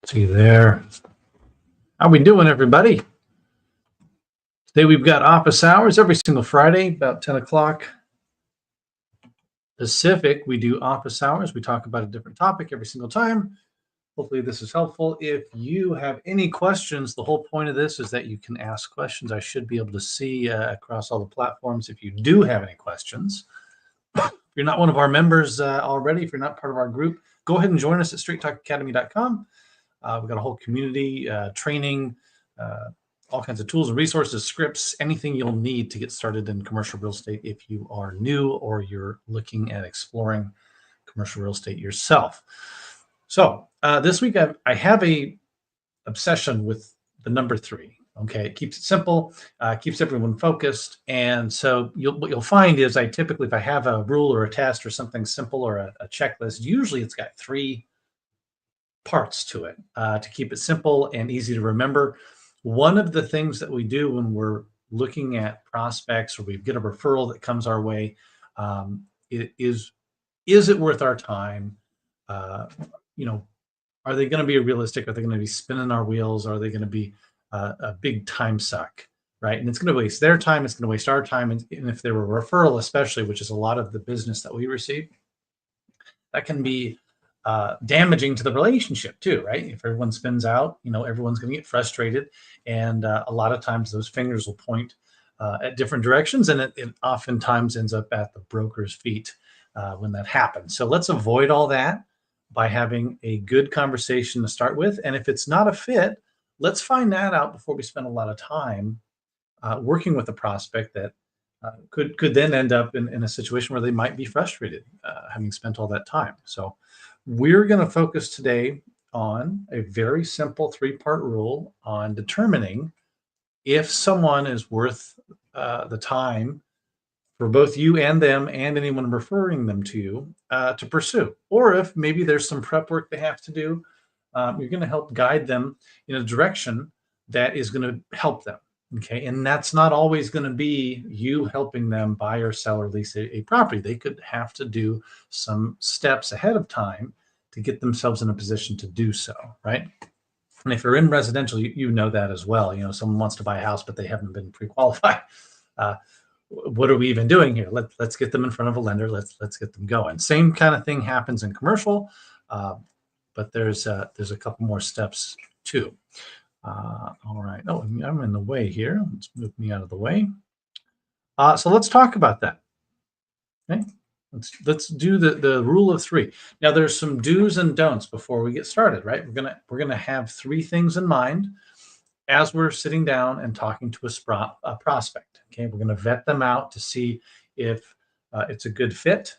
See there. How we doing, everybody? Today we've got office hours every single Friday, about 10 o'clock Pacific. We do office hours. We talk about a different topic every single time. Hopefully this is helpful. If you have any questions, the whole point of this is that you can ask questions. I should be able to see across all the platforms if you do have any questions. If you're not one of our members already, if you're not part of our group, go ahead and join us at straighttalkacademy.com. We've got a whole community, training, all kinds of tools and resources, scripts, anything you'll need to get started in commercial real estate if you are new or you're looking at exploring commercial real estate yourself. So this week I have a obsession with the number 3. Okay, it keeps it simple, keeps everyone focused, and so what you'll find is I typically, if I have a rule or a test or something simple or a checklist, usually it's got 3 parts to it to keep it simple and easy to remember. One of the things that we do when we're looking at prospects or we get a referral that comes our way, is it worth our time? Are they going to be realistic? Are they going to be spinning our wheels? Are they going to be a big time suck? Right. And it's going to waste their time. It's going to waste our time. And if they're a referral, especially, which is a lot of the business that we receive, that can be damaging to the relationship too, right? If everyone spins out, everyone's going to get frustrated, and a lot of times those fingers will point at different directions, and it oftentimes ends up at the broker's feet when that happens. So let's avoid all that by having a good conversation to start with, and if it's not a fit, let's find that out before we spend a lot of time working with a prospect that could then end up in a situation where they might be frustrated having spent all that time. So we're going to focus today on a very simple 3-part rule on determining if someone is worth the time for both you and them and anyone referring them to you to pursue. Or if maybe there's some prep work they have to do, you're going to help guide them in a direction that is going to help them. Okay. And that's not always going to be you helping them buy or sell or lease a property. They could have to do some steps ahead of time to get themselves in a position to do so. Right. And if you're in residential, you know that as well. Someone wants to buy a house, but they haven't been pre-qualified. What are we even doing here? Let's get them in front of a lender. Let's get them going. Same kind of thing happens in commercial, but there's a couple more steps too. All right. Oh, I'm in the way here. Let's move me out of the way. So let's talk about that. Okay. Let's do the rule of 3. Now there's some do's and don'ts before we get started, right? We're gonna have 3 things in mind as we're sitting down and talking to a prospect. Okay, we're gonna vet them out to see if it's a good fit.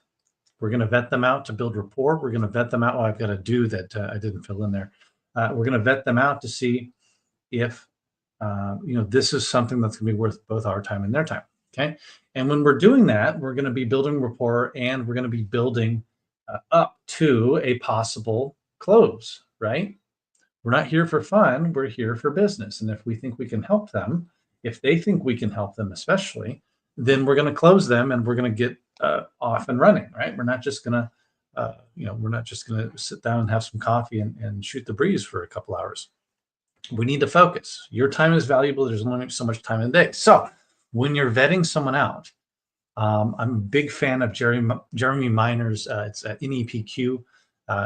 We're gonna vet them out to build rapport. We're gonna vet them out. Oh, I've got a do that I didn't fill in there. We're gonna vet them out to see if this is something that's going to be worth both our time and their time. Okay, and when we're doing that, we're going to be building rapport, and we're going to be building up to a possible close. Right? We're not here for fun. We're here for business, and if we think we can help them, if they think we can help them, especially, then we're going to close them, and we're going to get off and running. Right? We're not just going to we're not just going to sit down and have some coffee and shoot the breeze for a couple hours. We need to focus. Your time is valuable. There's only so much time in the day. So when you're vetting someone out, I'm a big fan of Jeremy Miner's. It's at NEPQ.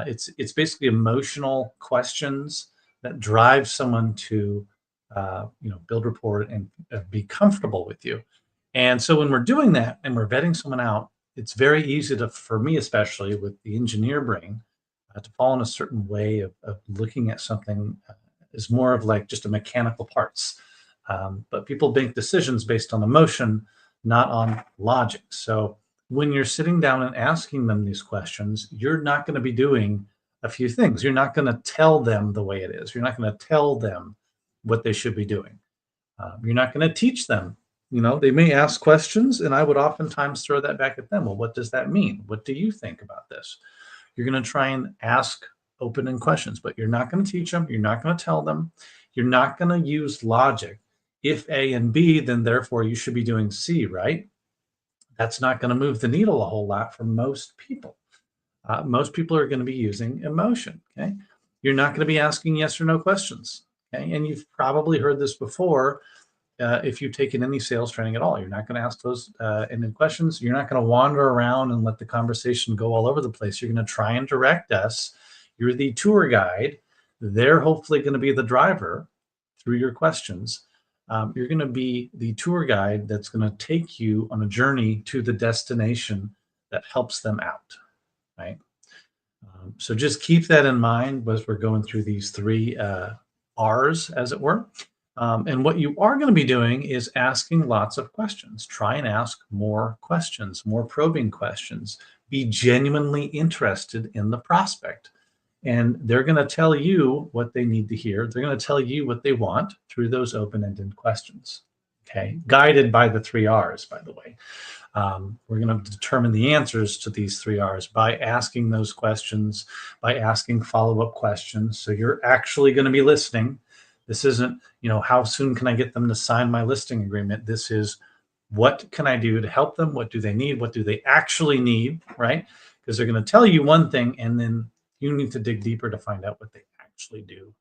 It's basically emotional questions that drive someone to build rapport and be comfortable with you. And so when we're doing that and we're vetting someone out, it's very easy for me, especially with the engineer brain, to fall in a certain way of looking at something is more of like just a mechanical parts. But people make decisions based on emotion, not on logic. So when you're sitting down and asking them these questions, you're not going to be doing a few things. You're not going to tell them the way it is. You're not going to tell them what they should be doing. You're not going to teach them. They may ask questions, and I would oftentimes throw that back at them. Well, what does that mean? What do you think about this? You're going to try and ask open-ended questions, but you're not going to teach them. You're not going to tell them. You're not going to use logic. If A and B, then therefore you should be doing C, right? That's not going to move the needle a whole lot for most people. Most people are going to be using emotion, okay? You're not going to be asking yes or no questions. Okay? And you've probably heard this before. If you've taken any sales training at all, you're not going to ask those ended questions. You're not going to wander around and let the conversation go all over the place. You're going to try and direct us. You're the tour guide. They're hopefully going to be the driver through your questions. You're going to be the tour guide that's going to take you on a journey to the destination that helps them out, right? So just keep that in mind as we're going through these three R's, as it were. And what you are going to be doing is asking lots of questions. Try and ask more questions, more probing questions. Be genuinely interested in the prospect. And they're going to tell you what they need to hear. They're going to tell you what they want through those open-ended questions. Okay, guided by the three R's, by the way. We're going to determine the answers to these three R's by asking those questions, by asking follow-up questions. So you're actually going to be listening. This isn't, how soon can I get them to sign my listing agreement? This is, what can I do to help them? What do they need? What do they actually need, right? Because they're going to tell you one thing, and then you need to dig deeper to find out what they actually do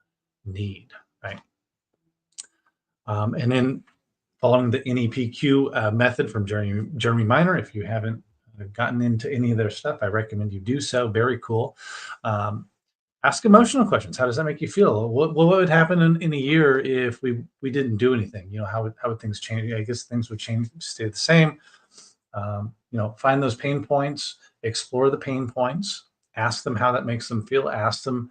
need, right? And then following the NEPQ method from Jeremy Miner. If you haven't gotten into any of their stuff, I recommend you do so. Very cool. Ask emotional questions. How does that make you feel? What would happen in a year if we didn't do anything? How would things change? I guess things would change, stay the same. Find those pain points, explore the pain points, ask them how that makes them feel. Ask them,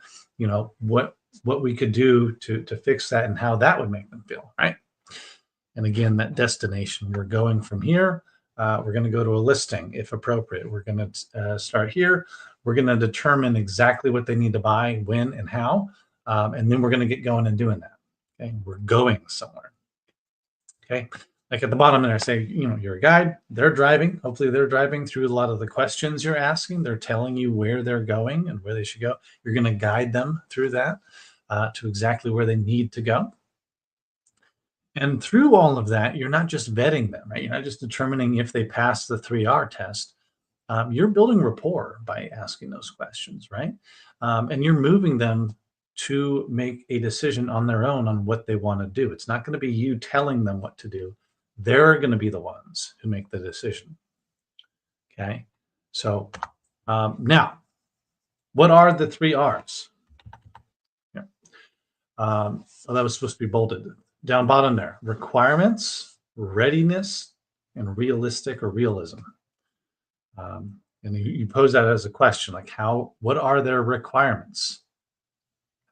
what we could do to fix that and how that would make them feel, right? And again, that destination, we're going from here. We're going to go to a listing if appropriate. We're going to start here. We're going to determine exactly what they need to buy, when, and how. And then we're going to get going and doing that. Okay, we're going somewhere. Okay, like at the bottom there, I say, you're a guide. They're driving. Hopefully, they're driving through a lot of the questions you're asking. They're telling you where they're going and where they should go. You're going to guide them through that to exactly where they need to go. And through all of that, you're not just vetting them, right? You're not just determining if they pass the 3R test. You're building rapport by asking those questions, right? And you're moving them to make a decision on their own on what they want to do. It's not going to be you telling them what to do. They're going to be the ones who make the decision. Okay. So now, what are the 3Rs? Yeah. Well, that was supposed to be bolded. Down bottom there, requirements, readiness, and realistic or realism. And you pose that as a question, like what are their requirements?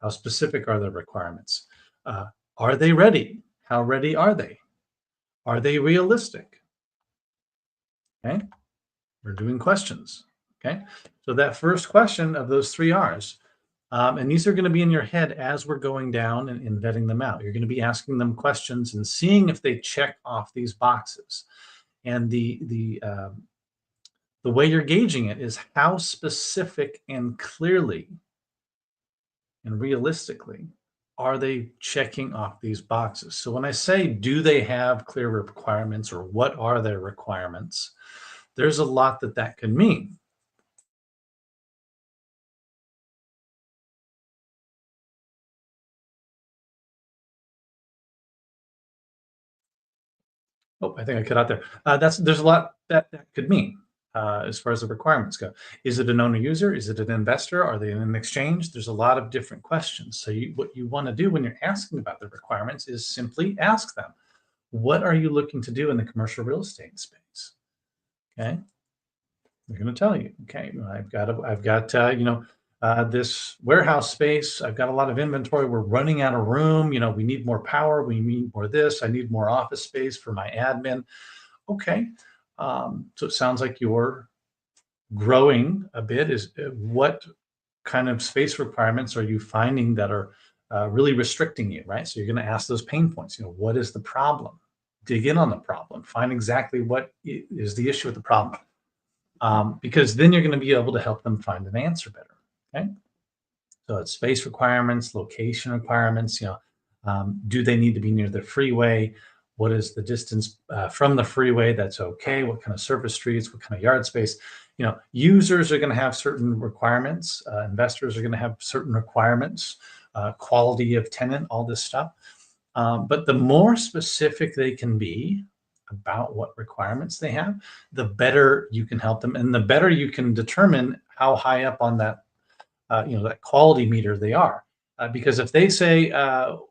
How specific are their requirements? Are they ready? How ready are they? Are they realistic? Okay, we're doing questions. Okay, so that first question of those 3Rs, and these are going to be in your head as we're going down and vetting them out. You're going to be asking them questions and seeing if they check off these boxes. And the way you're gauging it is how specific and clearly and realistically are they checking off these boxes. So when I say, do they have clear requirements, or what are their requirements, there's a lot that could mean. Oh, I think I cut out there. There's a lot that could mean as far as the requirements go. Is it an owner user? Is it an investor? Are they in an exchange? There's a lot of different questions. So what you want to do when you're asking about the requirements is simply ask them, what are you looking to do in the commercial real estate space? Okay, they're going to tell you. Okay, I've got this warehouse space. I've got a lot of inventory. We're running out of room. We need more power. We need more this. I need more office space for my admin. Okay. So it sounds like you're growing a bit. What kind of space requirements are you finding that are really restricting you, right? So you're going to ask those pain points. What is the problem? Dig in on the problem. Find exactly what is the issue with the problem. Because then you're going to be able to help them find an answer better. Okay. So it's space requirements, location requirements. Do they need to be near the freeway? What is the distance from the freeway that's okay? What kind of surface streets? What kind of yard space? Users are going to have certain requirements. Investors are going to have certain requirements, quality of tenant, all this stuff. But the more specific they can be about what requirements they have, the better you can help them, and the better you can determine how high up on that quality meter they are. Because if they say,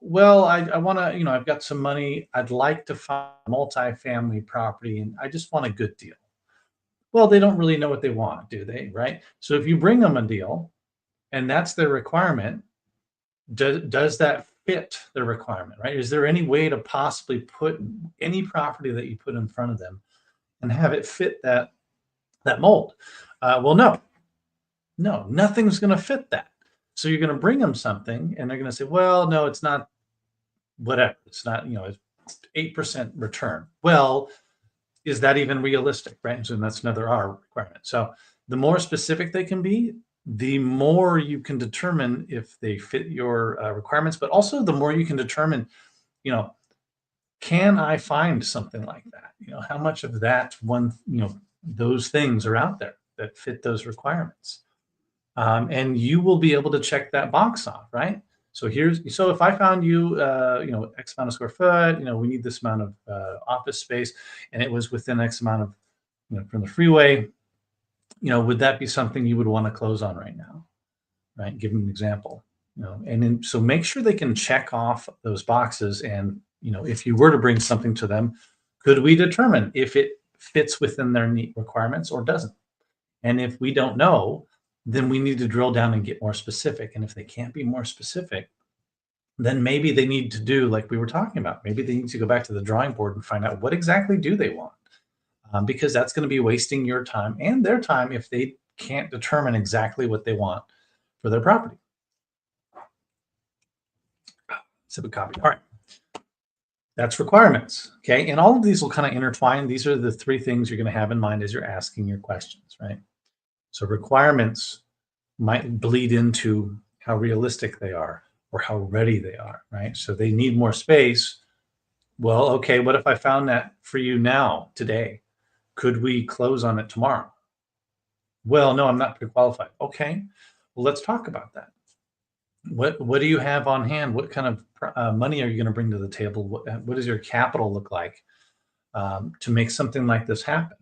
well, I want to, I've got some money, I'd like to find a multifamily property, and I just want a good deal. Well, they don't really know what they want, do they? Right. So if you bring them a deal and that's their requirement, does that fit their requirement? Right. Is there any way to possibly put any property that you put in front of them and have it fit that mold? Well, no, nothing's going to fit that. So you're going to bring them something and they're going to say, well, no, it's not, whatever. It's not, it's 8% return. Well, is that even realistic? Right. So that's another R requirement. So the more specific they can be, the more you can determine if they fit your requirements, but also the more you can determine, you know, can I find something like that? How much of that those things are out there that fit those requirements? And you will be able to check that box off, right? So if I found you, X amount of square foot, we need this amount of office space, and it was within X amount of, from the freeway, would that be something you would want to close on right now, right? Give them an example, and then so make sure they can check off those boxes, and if you were to bring something to them, could we determine if it fits within their need requirements or doesn't? And if we don't know, then we need to drill down and get more specific. And if they can't be more specific, then maybe they need to do like we were talking about. Maybe they need to go back to the drawing board and find out what exactly do they want, because that's going to be wasting your time and their time if they can't determine exactly what they want for their property. Sip a copy. All right. That's requirements. Okay. And all of these will kind of intertwine. These are the three things you're going to have in mind as you're asking your questions, right? So requirements might bleed into how realistic they are or how ready they are, right? So they need more space. Well, okay, what if I found that for you now, today? Could we close on it tomorrow? Well, no, I'm not pre-qualified. Okay, well, let's talk about that. What do you have on hand? What kind of money are you going to bring to the table? What does your capital look like to make something like this happen?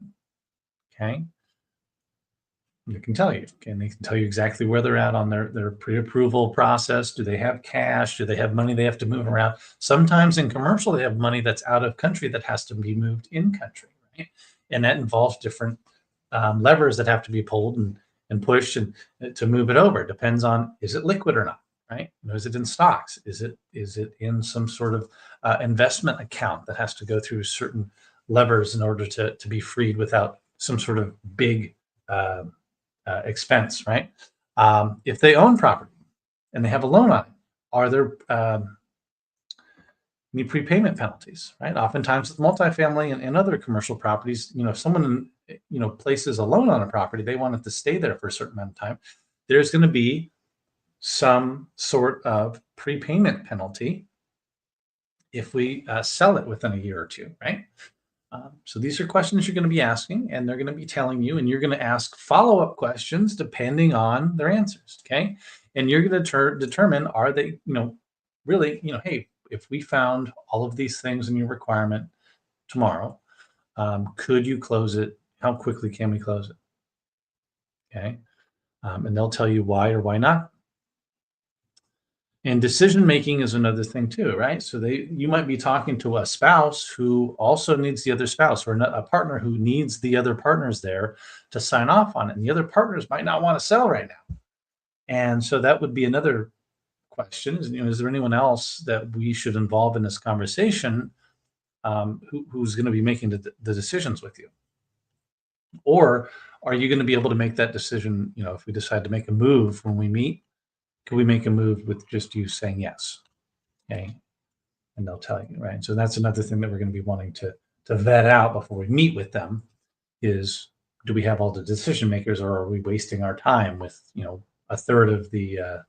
Okay. They can tell you, and they can tell you exactly where they're at on their pre-approval process. Do they have cash? Do they have money they have to move around? Sometimes in commercial, they have money that's out of country that has to be moved in country, right? And that involves different levers that have to be pulled and pushed and to move it over. It depends on, is it liquid or not, right? Is it in stocks? Is it in some sort of investment account that has to go through certain levers in order to be freed without some sort of big expense, right? If they own property and they have a loan on it, are there any prepayment penalties, right? Oftentimes with multifamily and other commercial properties, if someone, places a loan on a property, they want it to stay there for a certain amount of time. There's going to be some sort of prepayment penalty if we sell it within a year or two, right? So these are questions you're going to be asking, and they're going to be telling you, and you're going to ask follow-up questions depending on their answers. Okay. And you're going to determine, are they, really, hey, if we found all of these things in your requirement tomorrow, could you close it? How quickly can we close it? Okay. And they'll tell you why or why not. And decision making is another thing too, right? So you might be talking to a spouse who also needs the other spouse, or a partner who needs the other partners there to sign off on it. And the other partners might not want to sell right now. And so that would be another question: is there anyone else that we should involve in this conversation, who's going to be making the decisions with you? Or are you going to be able to make that decision? If we decide to make a move when we meet, can we make a move with just you saying yes? Okay. And they'll tell you, right? So that's another thing that we're going to be wanting to vet out before we meet with them is, do we have all the decision makers, or are we wasting our time with, a third of the,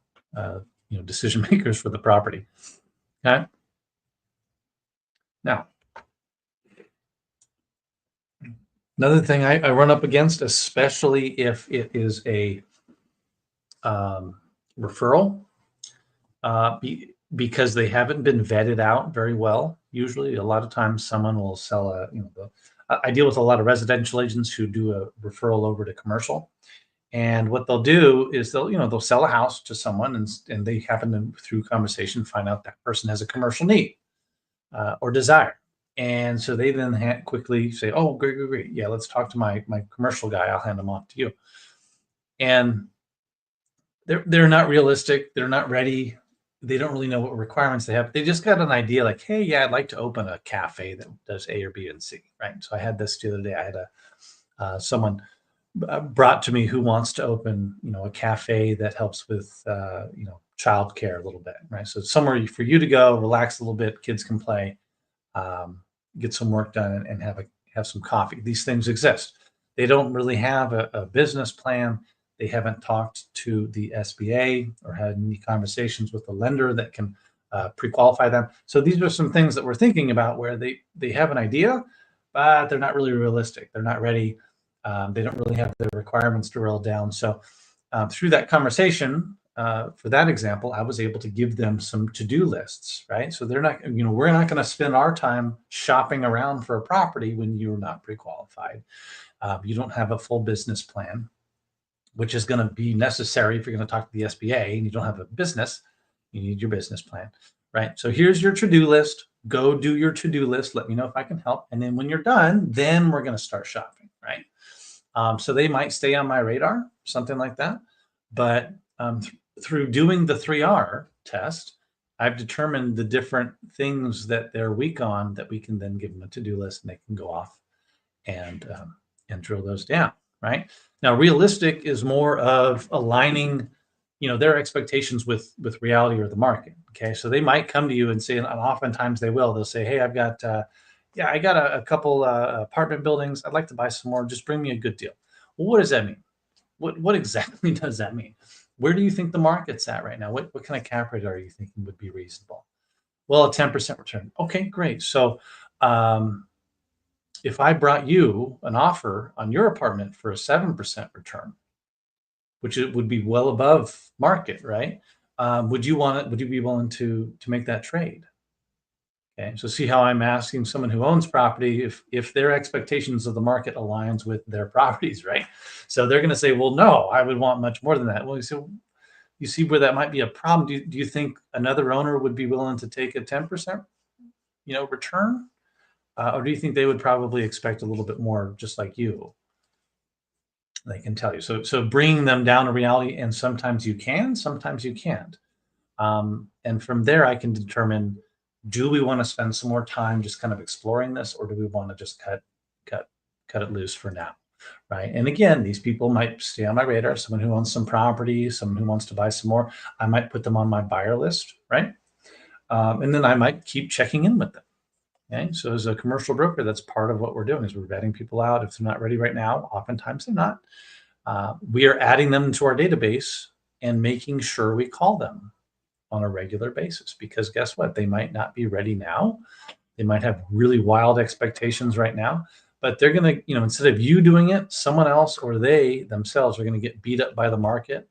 decision makers for the property? Okay. Another thing I run up against, especially if it is a referral, because they haven't been vetted out very well. Usually, a lot of times, someone will sell I deal with a lot of residential agents who do a referral over to commercial, and what they'll do is they'll sell a house to someone, and they happen to, through conversation, find out that person has a commercial need or desire. And so they then quickly say, "Oh, great, great, great! Yeah, let's talk to my commercial guy. I'll hand them off to you." And they're not realistic. They're not ready. They don't really know what requirements they have. They just got an idea, like, "Hey, yeah, I'd like to open a cafe that does A or B and C." Right. So I had this the other day. I had someone brought to me who wants to open, a cafe that helps with, childcare a little bit, right? So somewhere for you to go, relax a little bit, kids can play, um, get some work done, and have some coffee. These things exist. They don't really have a business plan. They haven't talked to the SBA or had any conversations with the lender that can pre-qualify them. So these are some things that we're thinking about where they have an idea, but they're not really realistic. They're not ready. They don't really have the requirements drilled down. So through that conversation, for that example, I was able to give them some to-do lists, right? So they're not, we're not going to spend our time shopping around for a property when you're not pre-qualified. You don't have a full business plan, which is going to be necessary if you're going to talk to the SBA and you don't have a business. You need your business plan, right? So here's your to-do list. Go do your to-do list. Let me know if I can help. And then when you're done, then we're going to start shopping, right? So they might stay on my radar, something like that. But through doing the 3R test, I've determined the different things that they're weak on that we can then give them a to-do list, and they can go off and drill those down. Right now, realistic is more of aligning, their expectations with reality or the market. Okay, so they might come to you and say, and oftentimes they will. They'll say, "Hey, I've got." Yeah, I got a couple apartment buildings. I'd like to buy some more. Just bring me a good deal. Well, what does that mean? What exactly does that mean? Where do you think the market's at right now? What kind of cap rate are you thinking would be reasonable? Well, a 10% return. Okay, great. So if I brought you an offer on your apartment for a 7% return, which it would be well above market, right? Would you want it? Would you be willing to make that trade? Okay, so see how I'm asking someone who owns property if their expectations of the market aligns with their properties, right? So they're going to say, "Well, no, I would want much more than that." Well, you see where that might be a problem. Do you think another owner would be willing to take a 10%, return, or do you think they would probably expect a little bit more, just like you? They can tell you. So bringing them down to reality, and sometimes you can, sometimes you can't. And from there, I can determine, do we want to spend some more time just kind of exploring this, or do we want to just cut, cut it loose for now? Right. And again, these people might stay on my radar. Someone who owns some property, someone who wants to buy some more, I might put them on my buyer list. Right. And then I might keep checking in with them. Okay. So as a commercial broker, that's part of what we're doing is we're vetting people out. If they're not ready right now, oftentimes they're not. We are adding them to our database and making sure we call them on a regular basis, because guess what? They might not be ready now. They might have really wild expectations right now, but they're going to, instead of you doing it, someone else or they themselves are going to get beat up by the market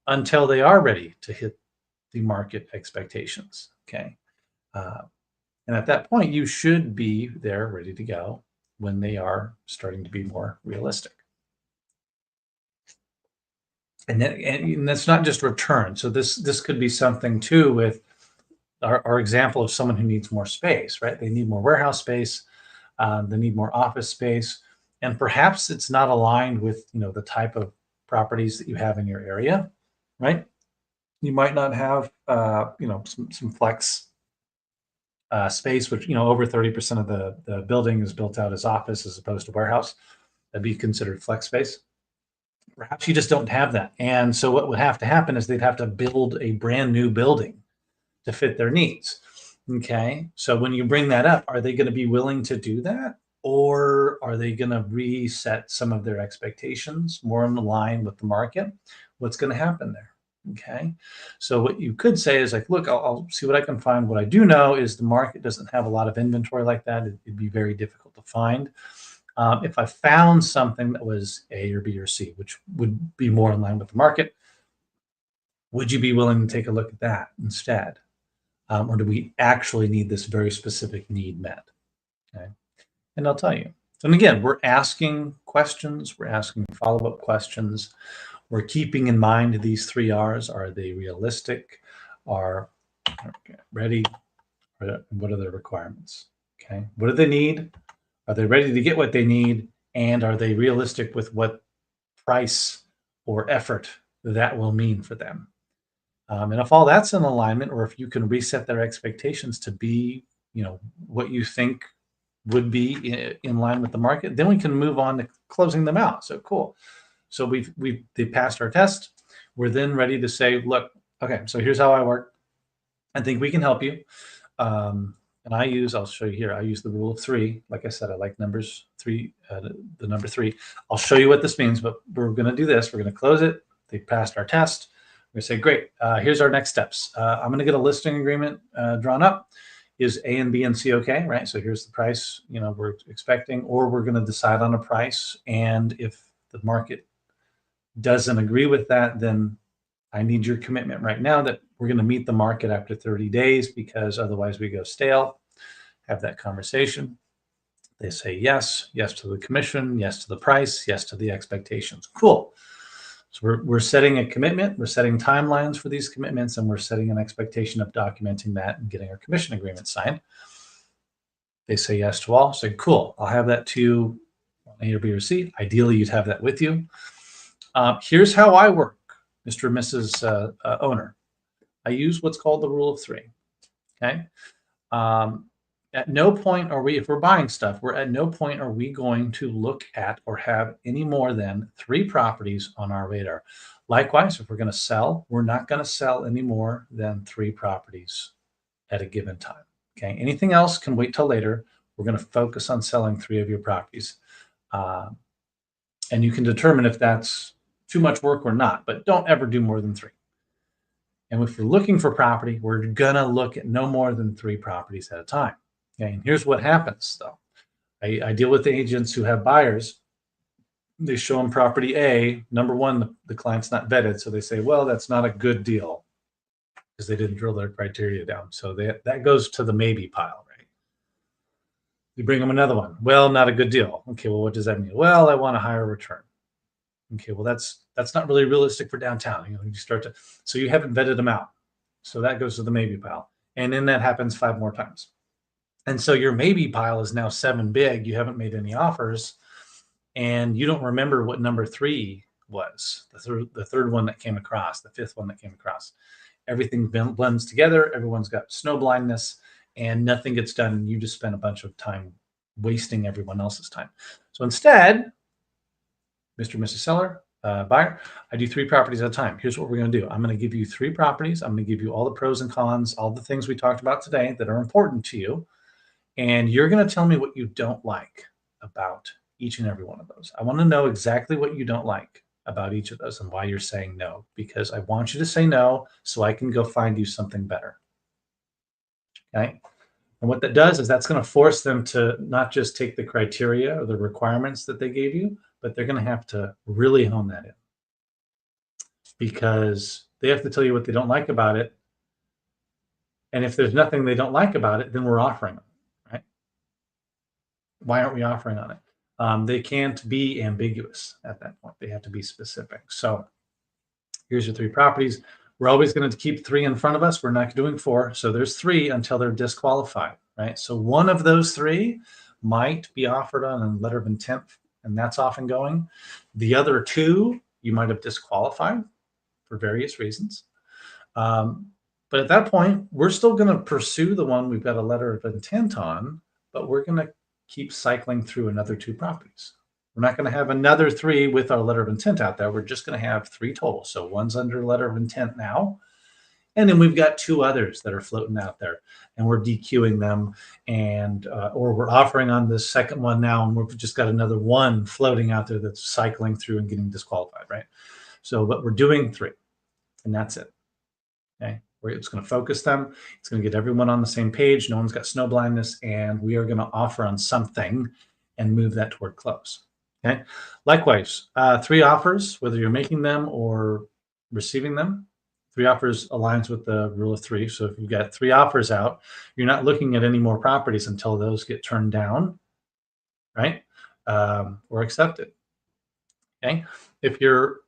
until they are ready to hit the market expectations. Okay. And at that point, you should be there ready to go when they are starting to be more realistic. And that's not just return. So this could be something too with our example of someone who needs more space, right? They need more warehouse space, they need more office space, and perhaps it's not aligned with the type of properties that you have in your area, right? You might not have some flex space, which over 30% of the building is built out as office as opposed to warehouse. That'd be considered flex space. Perhaps you just don't have that. And so what would have to happen is they'd have to build a brand new building to fit their needs. Okay. So when you bring that up, are they going to be willing to do that? Or are they going to reset some of their expectations more in line with the market? What's going to happen there? Okay. So what you could say is like, look, I'll see what I can find. What I do know is the market doesn't have a lot of inventory like that. It'd be very difficult to find. If I found something that was A or B or C, which would be more in line with the market, would you be willing to take a look at that instead? Or do we actually need this very specific need met? Okay. And I'll tell you. And again, we're asking questions, we're asking follow-up questions. We're keeping in mind these 3 R's. Are they realistic? Are ready? What are their requirements? Okay. What do they need? Are they ready to get what they need? And are they realistic with what price or effort that will mean for them? And if all that's in alignment, or if you can reset their expectations to be, what you think would be in line with the market, then we can move on to closing them out. So cool. So they passed our test. We're then ready to say, look, okay, so here's how I work. I think we can help you. And I'll show you here. I use the rule of 3. Like I said, I like numbers 3, the number 3. I'll show you what this means, but we're going to do this. We're going to close it. They passed our test. We're going to say, great, here's our next steps. I'm going to get a listing agreement drawn up. Is A and B and C okay, right? So here's the price, we're expecting, or we're going to decide on a price. And if the market doesn't agree with that, then I need your commitment right now that we're going to meet the market after 30 days, because otherwise we go stale. Have that conversation. They say yes, yes to the commission, yes to the price, yes to the expectations. Cool. So we're setting a commitment, we're setting timelines for these commitments, and we're setting an expectation of documenting that and getting our commission agreement signed. They say yes to all. Say, cool, I'll have that to you on A or B or C. Ideally, you'd have that with you. Here's how I work, Mr. or Mrs. Owner. I use what's called the rule of 3. Okay. At no point are we, if we're buying stuff, at no point are we going to look at or have any more than 3 properties on our radar. Likewise, if we're going to sell, we're not going to sell any more than 3 properties at a given time. Okay. Anything else can wait till later. We're going to focus on selling 3 of your properties. And you can determine if that's too much work or not, but don't ever do more than 3. And if we're looking for property, we're going to look at no more than 3 properties at a time. Okay, and here's what happens, though. I deal with agents who have buyers. They show them property A. Number one, the client's not vetted, so they say, well, that's not a good deal because they didn't drill their criteria down. So that goes to the maybe pile, right? You bring them another one. Well, not a good deal. Okay, well, what does that mean? Well, I want a higher return. Okay, well, that's not really realistic for downtown. So you haven't vetted them out. So that goes to the maybe pile. And then that happens 5 more times. And so your maybe pile is now 7 big. You haven't made any offers, and you don't remember what number 3 was, the third one that came across, the 5th one that came across. Everything blends together. Everyone's got snow blindness, and nothing gets done. And you just spend a bunch of time wasting everyone else's time. So instead, Mr. and Mrs. Seller, buyer, I do 3 properties at a time. Here's what we're going to do. I'm going to give you 3 properties. I'm going to give you all the pros and cons, all the things we talked about today that are important to you. And you're going to tell me what you don't like about each and every one of those. I want to know exactly what you don't like about each of those and why you're saying no, because I want you to say no so I can go find you something better. Okay. And what that does is that's going to force them to not just take the criteria or the requirements that they gave you, but they're going to have to really hone that in, because they have to tell you what they don't like about it. And if there's nothing they don't like about it, then we're offering them. Why aren't we offering on it? They can't be ambiguous at that point. They have to be specific. So here's your 3 properties. We're always going to keep 3 in front of us. We're not doing 4. So there's 3 until they're disqualified, right? So one of those 3 might be offered on a letter of intent, and that's off and going. The other 2, you might have disqualified for various reasons. But at that point, we're still going to pursue the one we've got a letter of intent on, but we're going to keep cycling through another 2 properties. We're not going to have another 3 with our letter of intent out there. We're just going to have 3 total. So one's under letter of intent now. And then we've got 2 others that are floating out there, and we're DQing them, and or we're offering on the second one now, and we've just got another 1 floating out there that's cycling through and getting disqualified, right? So, but we're doing 3, and that's it. Okay. It's going to focus them. It's going to get everyone on the same page. No one's got snow blindness, and we are going to offer on something. and move that toward close. Okay. Likewise, 3 offers, whether you're making them or receiving them, 3 offers aligns with the rule of 3. So if you've got 3 offers out, you're not looking at any more properties until those get turned down, right? Or accepted. Okay. If you're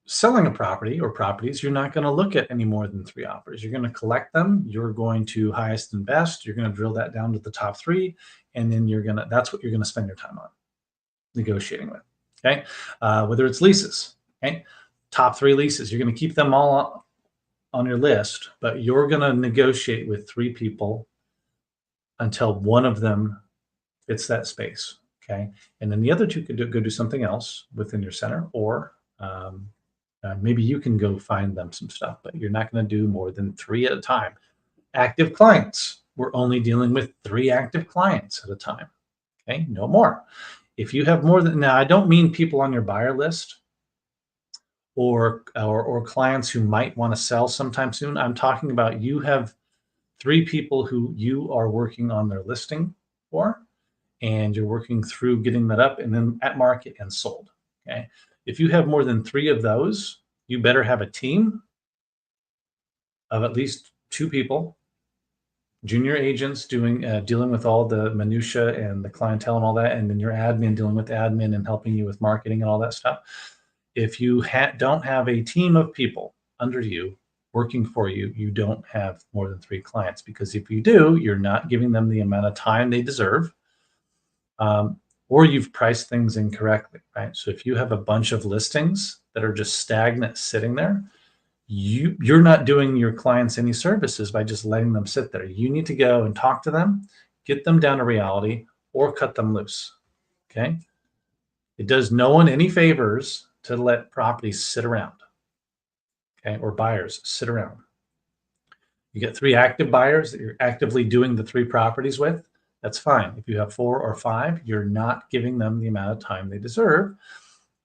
selling a property or properties, you're not going to look at any more than 3 offers. You're going to collect them. You're going to highest and best. You're going to drill that down to the top 3. And then that's what you're going to spend your time on negotiating with. Okay. Whether it's leases, okay. Top 3 leases, you're going to keep them all on your list, but you're going to negotiate with 3 people until one of them fits that space. Okay. And then the other 2 could go do something else within your center, or maybe you can go find them some stuff, but you're not going to do more than 3 at a time. Active clients, we're only dealing with 3 active clients at a time. Okay. No more. If you have more than, now I don't mean people on your buyer list or clients who might want to sell sometime soon. I'm talking about you have 3 people who you are working on their listing for, and you're working through getting that up and then at market and sold. Okay. If you have more than 3 of those, you better have a team of at least 2 people, junior agents dealing with all the minutia and the clientele and all that, and then your admin dealing with admin and helping you with marketing and all that stuff. If you don't have a team of people under you working for you, you don't have more than 3 clients, because if you do, you're not giving them the amount of time they deserve, or you've priced things incorrectly, right? So if you have a bunch of listings that are just stagnant sitting there, you're not doing your clients any services by just letting them sit there. You need to go and talk to them, get them down to reality, or cut them loose. Okay. It does no one any favors to let properties sit around. Okay. Or buyers sit around. You get 3 active buyers that you're actively doing the 3 properties with. That's fine. If you have 4 or 5, you're not giving them the amount of time they deserve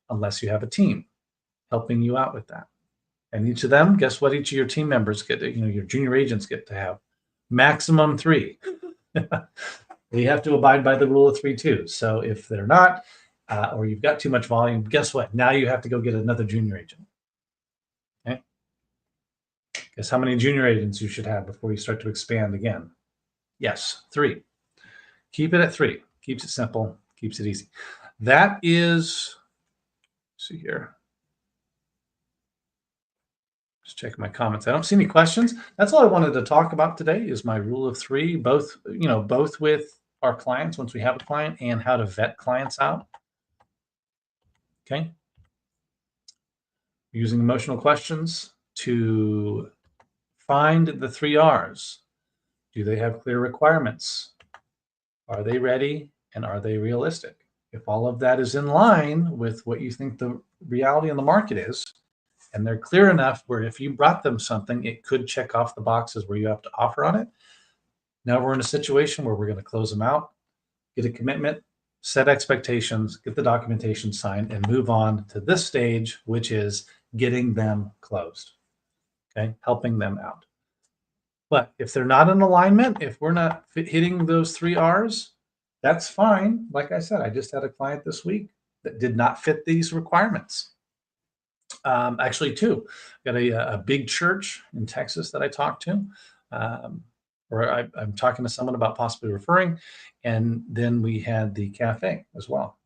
unless you have a team helping you out with that. And each of them, guess what? Each of your team members get, your junior agents get to have maximum 3. They have to abide by the rule of 3 too. So if they're not, or you've got too much volume, guess what? Now you have to go get another junior agent. Okay. Guess how many junior agents you should have before you start to expand again? Yes, 3. Keep it at 3. Keeps it simple, keeps it easy. That is, let's see here. Just check my comments. I don't see any questions. That's all I wanted to talk about today is my rule of 3, both with our clients once we have a client, and how to vet clients out. Okay. Using emotional questions to find the 3 R's. Do they have clear requirements? Are they ready? And are they realistic? If all of that is in line with what you think the reality in the market is, and they're clear enough where if you brought them something, it could check off the boxes where you have to offer on it. Now we're in a situation where we're going to close them out, get a commitment, set expectations, get the documentation signed, and move on to this stage, which is getting them closed. Okay, helping them out. But if they're not in alignment, if we're not hitting those 3 R's, that's fine. Like I said, I just had a client this week that did not fit these requirements. Actually 2. Got a big church in Texas that I talked to, or I'm talking to someone about possibly referring. And then we had the cafe as well.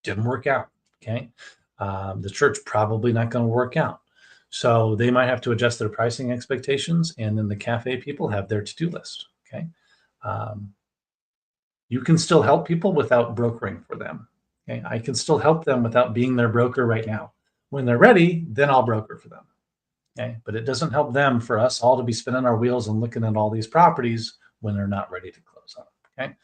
Didn't work out. Okay. The church probably not going to work out. So they might have to adjust their pricing expectations, and then the cafe people have their to-do list. Okay. You can still help people without brokering for them. Okay. I can still help them without being their broker right now. When they're ready, then I'll broker for them. Okay. But it doesn't help them for us all to be spinning our wheels and looking at all these properties when they're not ready to close on. Okay.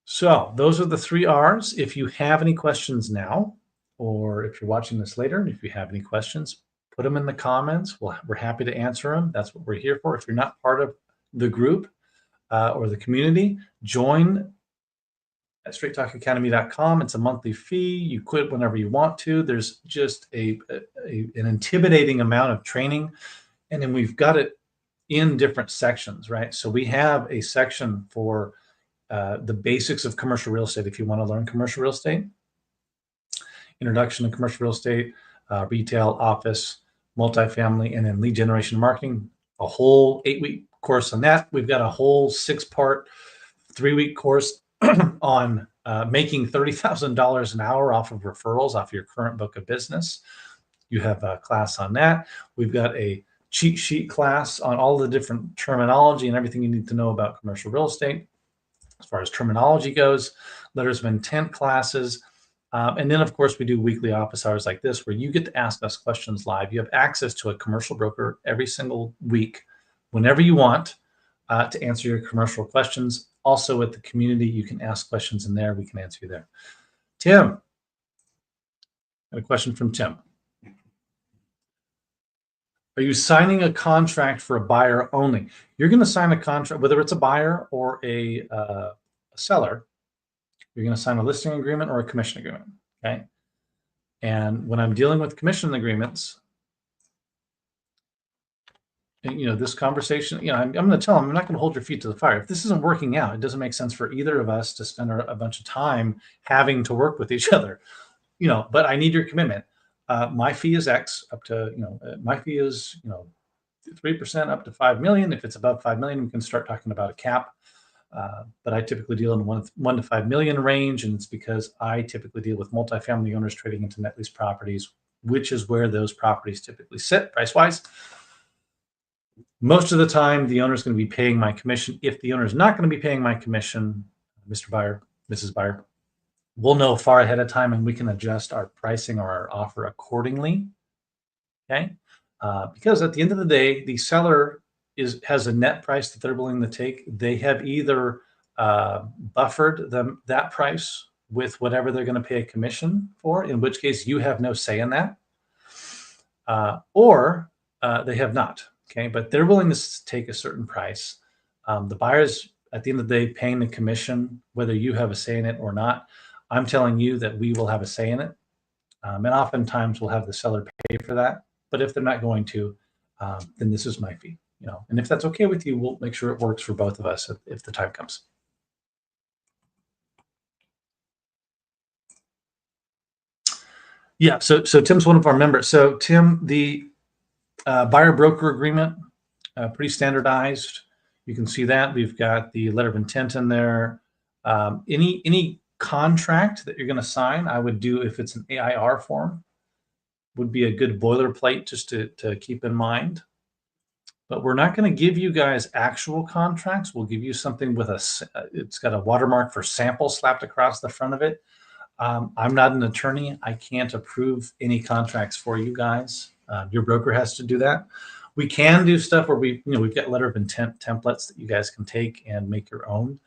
So those are the 3 R's. If you have any questions now, or if you're watching this later, if you have any questions, put them in the comments. We're happy to answer them. That's what we're here for. If you're not part of the group or the community, join at straighttalkacademy.com. It's a monthly fee. You quit whenever you want to. There's just an intimidating amount of training. And then we've got it in different sections, right? So we have a section for the basics of commercial real estate if you want to learn commercial real estate, introduction to commercial real estate, retail, office, multifamily, and then lead generation marketing. A whole 8-week course on that. We've got a whole 6-part, 3-week course on making $30,000 an hour off of referrals off your current book of business. You have a class on that. We've got a cheat sheet class on all the different terminology and everything you need to know about commercial real estate as far as terminology goes, letters of intent classes. And then, of course, we do weekly office hours like this where you get to ask us questions live. You have access to a commercial broker every single week, whenever you want, to answer your commercial questions. Also, with the community, you can ask questions in there. We can answer you there. Tim, got a question from Tim. Are you signing a contract for a buyer only? You're going to sign a contract, whether it's a buyer or a seller. You're going to sign a listing agreement or a commission agreement. Okay. And when I'm dealing with commission agreements, and, this conversation, I'm going to tell them I'm not going to hold your feet to the fire. If this isn't working out, it doesn't make sense for either of us to spend a bunch of time having to work with each other. But I need your commitment. My fee is X up to, my fee is, 3% up to 5 million. If it's above 5 million, we can start talking about a cap. But I typically deal in 1 to 5 million range. And it's because I typically deal with multifamily owners trading into net lease properties, which is where those properties typically sit price wise. Most of the time, the owner is going to be paying my commission. If the owner is not going to be paying my commission, Mr. Buyer, Mrs. Buyer, we'll know far ahead of time and we can adjust our pricing or our offer accordingly. Okay. Because at the end of the day, the seller has a net price that they're willing to take. They have either buffered that price with whatever they're going to pay a commission for, in which case you have no say in that, or they have not. Okay. But they're willing to take a certain price. The buyer's at the end of the day paying the commission, whether you have a say in it or not. I'm telling you that we will have a say in it. And oftentimes we'll have the seller pay for that. But if they're not going to, then this is my fee. And if that's okay with you, we'll make sure it works for both of us if the time comes. Yeah, so Tim's one of our members. So Tim, the buyer broker agreement, pretty standardized. You can see that we've got the letter of intent in there. Any contract that you're going to sign, I would do if it's an AIR form, would be a good boilerplate just to keep in mind. But we're not going to give you guys actual contracts. We'll give you something with it's got a watermark for sample slapped across the front of it. I'm not an attorney. I can't approve any contracts for you guys. Your broker has to do that. We can do stuff where we've got letter of intent templates that you guys can take and make your own.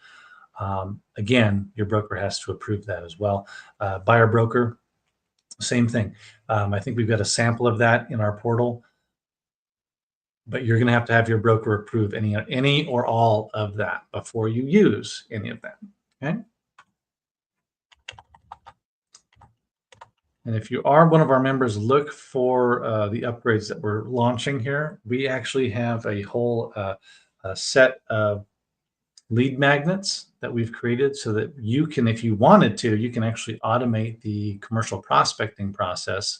Again, your broker has to approve that as well. Buyer broker, same thing. I think we've got a sample of that in our portal, but you're going to have your broker approve any or all of that before you use any of that. Okay. And if you are one of our members, look for the upgrades that we're launching here. We actually have a whole set of lead magnets that we've created so that you can, if you wanted to, you can actually automate the commercial prospecting process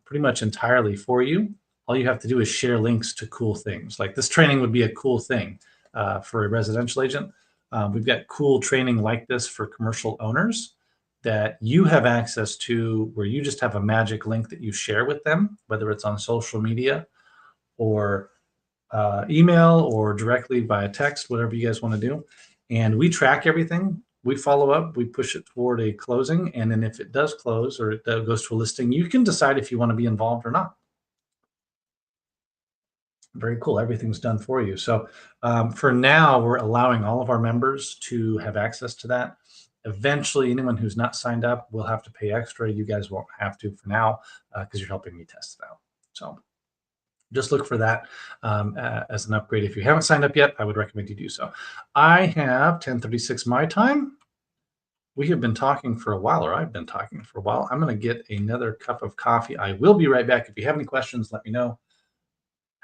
pretty much entirely for you. All you have to do is share links to cool things. Like this training would be a cool thing for a residential agent. We've got cool training like this for commercial owners that you have access to, where you just have a magic link that you share with them, whether it's on social media or email or directly via text, whatever you guys want to do. And we track everything. We follow up, we push it toward a closing. And then if it does close or it goes to a listing, you can decide if you want to be involved or not. Very cool. Everything's done for you. So for now, we're allowing all of our members to have access to that. Eventually, anyone who's not signed up will have to pay extra. You guys won't have to for now because you're helping me test it out. So just look for that as an upgrade. If you haven't signed up yet, I would recommend you do so. I have 10:36 my time. We have been talking for a while, or I've been talking for a while. I'm going to get another cup of coffee. I will be right back. If you have any questions, let me know.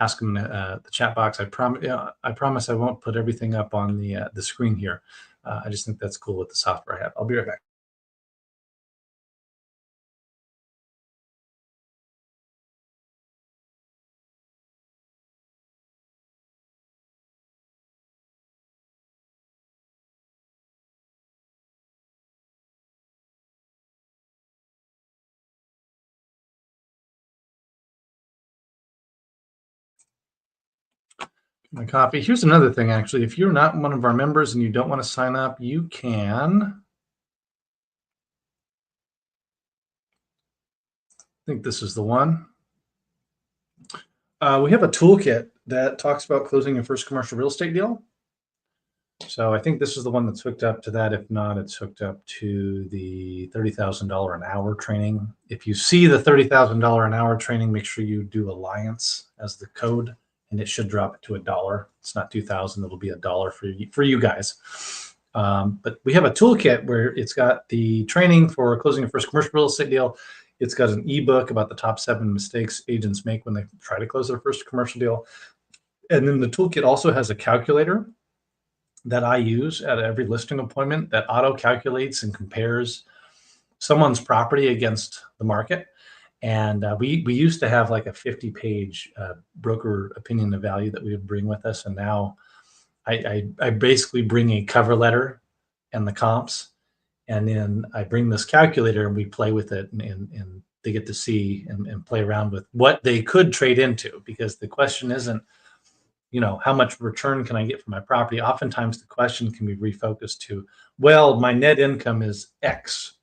Ask them in the chat box. I promise I won't put everything up on the screen here. I just think that's cool with the software I have. I'll be right back. My copy. Here's another thing, actually. If you're not one of our members and you don't want to sign up, you can. I think this is the one. We have a toolkit that talks about closing your first commercial real estate deal. So I think this is the one that's hooked up to that. If not, it's hooked up to the $30,000 an hour training. If you see the $30,000 an hour training, make sure you do Alliance as the code, and it should drop it to $1. It's not 2,000; it'll be $1 for you guys. But we have a toolkit where it's got the training for closing your first commercial real estate deal. It's got an ebook about the top 7 mistakes agents make when they try to close their first commercial deal. And then the toolkit also has a calculator that I use at every listing appointment that auto calculates and compares someone's property against the market. And we used to have like a 50-page broker opinion of value that we would bring with us. And now I basically bring a cover letter and the comps. And then I bring this calculator and we play with it, and they get to see and play around with what they could trade into, because the question isn't, how much return can I get for my property? Oftentimes the question can be refocused to, well, my net income is X.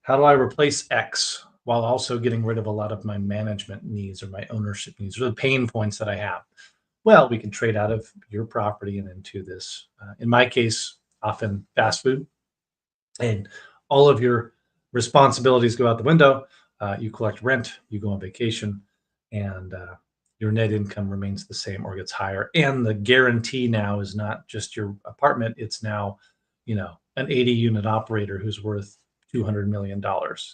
How do I replace X while also getting rid of a lot of my management needs or my ownership needs or the pain points that I have? Well, we can trade out of your property and into this, in my case, often fast food, and all of your responsibilities go out the window. You collect rent, you go on vacation, and your net income remains the same or gets higher. And the guarantee now is not just your apartment; it's now, an 80-unit operator who's worth $200 million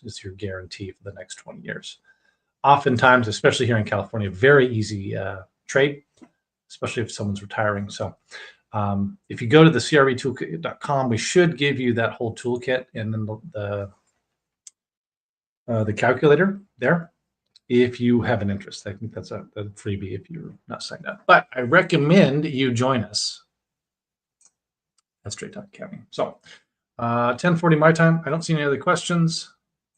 is your guarantee for the next 20 years. Oftentimes, especially here in California, very easy trade, especially if someone's retiring. So if you go to the cretoolkit.com, we should give you that whole toolkit and then the calculator there if you have an interest. I think that's a freebie if you're not signed up. But I recommend you join us at Straight Talk Accounting. So 10:40 my time. I don't see any other questions.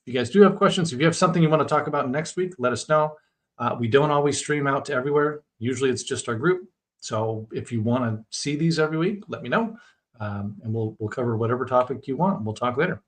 If you guys do have questions, if you have something you want to talk about next week, let us know. We don't always stream out to everywhere. Usually it's just our group. So if you want to see these every week, let me know. And we'll cover whatever topic you want. We'll talk later.